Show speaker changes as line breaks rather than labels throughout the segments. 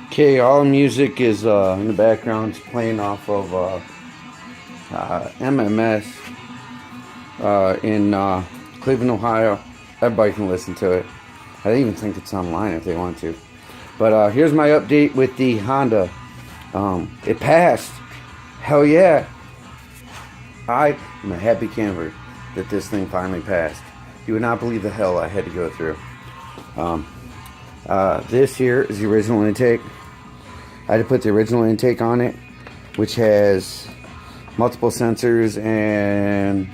Okay, all the music is in the background. It's playing off of MMS in Cleveland, Ohio. Everybody can listen to it. I even think it's online if they want to. But here's my update with the Honda. It passed. Hell yeah. I'm a happy camper that this thing finally passed. You would not believe the hell I had to go through. This here is the original intake. I had to put the original intake on it, which has multiple sensors and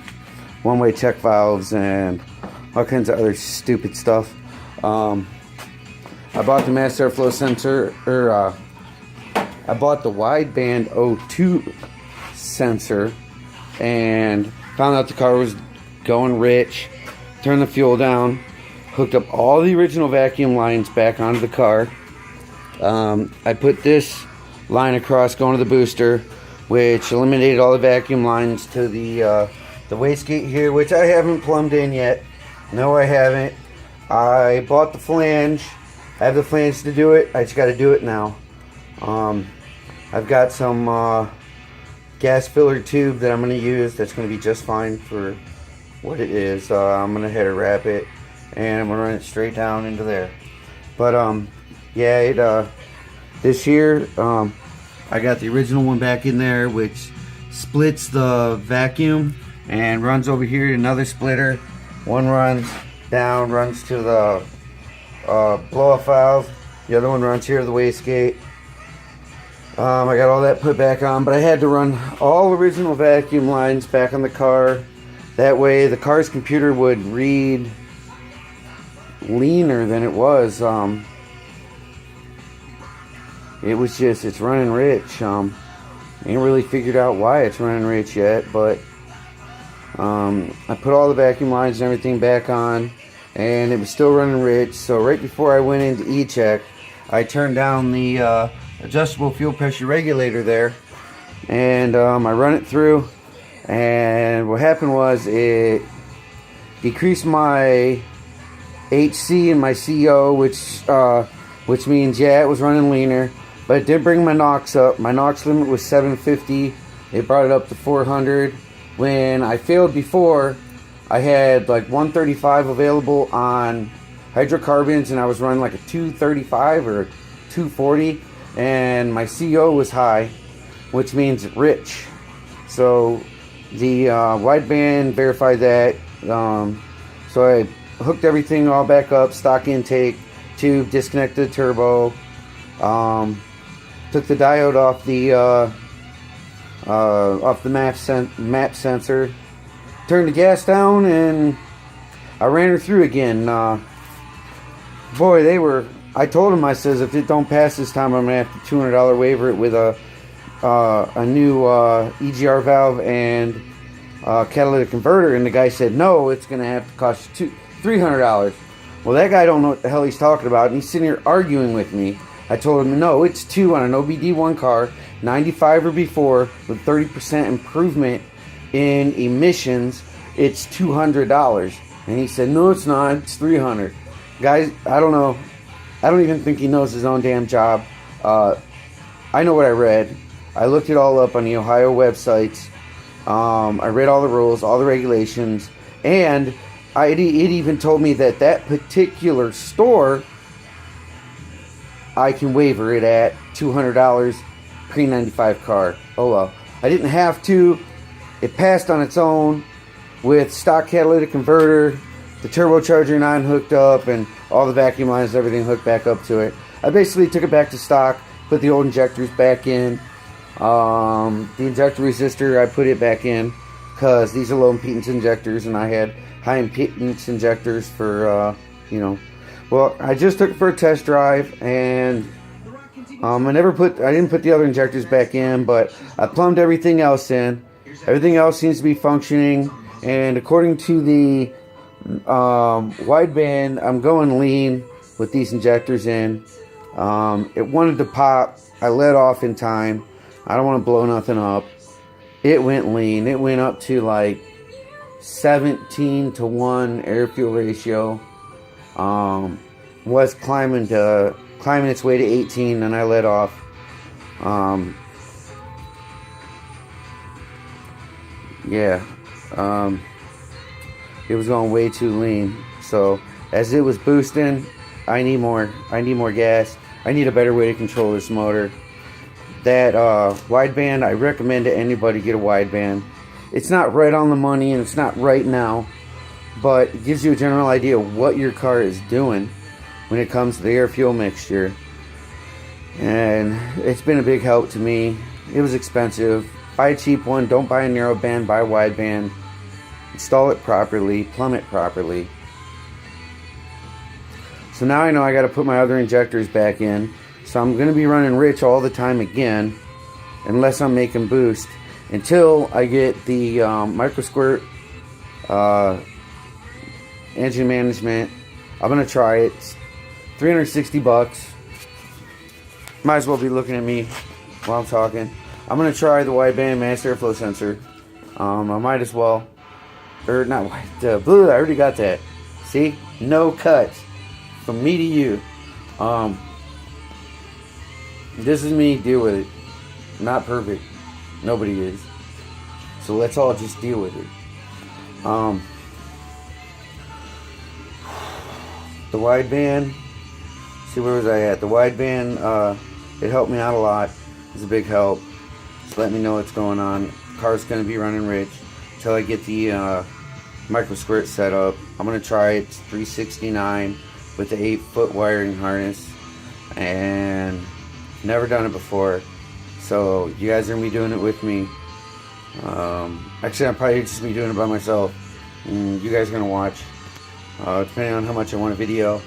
one-way check valves and all kinds of other stupid stuff. I bought the mass airflow sensor, I bought the wideband O2 sensor and found out the car was going rich. Turned the fuel down, hooked up all the original vacuum lines back onto the car. I put this line across going to the booster, which eliminated all the vacuum lines to the wastegate here, which I haven't plumbed in yet. No, I haven't. I bought the flange. I have the flange to do it. I just got to do it now. I've got some gas filler tube that I'm going to use. That's going to be just fine for what it is. I'm going to header wrap it, and I'm going to run it straight down into there. But yeah, this year I got the original one back in there, which splits the vacuum and runs over here to another splitter. One runs down, runs to the blow-off valve. The other one runs here to the wastegate. I got all that put back on, but I had to run all original vacuum lines back on the car. That way the car's computer would read leaner than it was. It was just, it's running rich. Ain't really figured out why it's running rich yet, but I put all the vacuum lines and everything back on, and it was still running rich. So right before I went into echeck, I turned down the adjustable fuel pressure regulator there, and I run it through, and what happened was it decreased my HC and my CO, which means, yeah, it was running leaner. But it did bring my NOx up. My NOx limit was 750. It brought it up to 400. When I failed before, I had like 135 available on hydrocarbons, and I was running like a 235 or 240, and my CO was high, which means rich. So the wideband verified that. So I hooked everything all back up, stock intake, tube, disconnected the turbo. Took the diode off the map sensor, turned the gas down, and I ran her through again. Boy, I told them, I says, if it don't pass this time, I'm gonna have to $200 waiver it with a new EGR valve and catalytic converter. And the guy said, no, it's gonna have to cost you $300. Well, that guy don't know what the hell he's talking about, and he's sitting here arguing with me. I told him, no, it's 2 on an OBD1 car, 95 or before, with 30% improvement in emissions. It's $200. And he said, no, it's not. It's $300. Guys, I don't know. I don't even think he knows his own damn job. I know what I read. I looked it all up on the Ohio websites. I read all the rules, all the regulations, and it even told me that particular store, I can waiver it at $200 pre-95 car. Oh well. I didn't have to. It passed on its own with stock catalytic converter, the turbocharger non-hooked up, and all the vacuum lines, everything hooked back up to it. I basically took it back to stock, put the old injectors back in. The injector resistor, I put it back in because these are low impedance injectors, and I had high impedance injectors for, Well, I just took it for a test drive, and I didn't put the other injectors back in, but I plumbed everything else in. Everything else seems to be functioning, and according to the wideband, I'm going lean with these injectors in. It wanted to pop. I let off in time. I don't want to blow nothing up. It went lean. It went up to like 17-to-1 air fuel ratio. Was climbing to climbing its way to 18, and I let off. Yeah, it was going way too lean. So as it was boosting, I need more gas. I need a better way to control this motor. That wideband, I recommend to anybody get a wideband. It's not right on the money and it's not right now, but it gives you a general idea of what your car is doing when it comes to the air fuel mixture. And it's been a big help to me. It was expensive. Buy a cheap one, don't buy a narrow band, buy a wideband. Install it properly, plumb it properly. So now I know I got to put my other injectors back in. So I'm going to be running rich all the time again, unless I'm making boost, until I get the micro squirt engine management. I'm going to try it. It's $360. Might as well be looking at me while I'm talking. I'm going to try the wideband mass airflow sensor. I might as well. Or not white. Blue, I already got that. See? No cuts. From me to you. This is me. Deal with it. Not perfect. Nobody is. So let's all just deal with it. The wideband. See, where was I at? The wideband, it helped me out a lot. It's a big help. Just let me know what's going on. Car's going to be running rich until I get the micro squirt set up. I'm going to try it. It's $369 with the 8-foot wiring harness, and never done it before, so you guys are going to be doing it with me. Actually, I'm probably just be doing it by myself, and you guys are going to watch, depending on how much I want a video.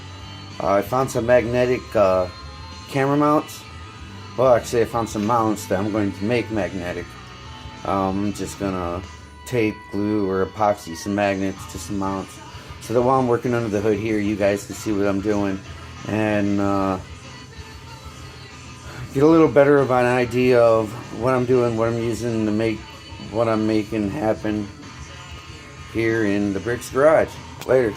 I found some magnetic camera mounts. Well, actually, I found some mounts that I'm going to make magnetic. I'm just going to tape, glue, or epoxy some magnets to some mounts, so that while I'm working under the hood here, you guys can see what I'm doing, and get a little better of an idea of what I'm doing, what I'm using to make what I'm making happen here in the Bricks garage. Later.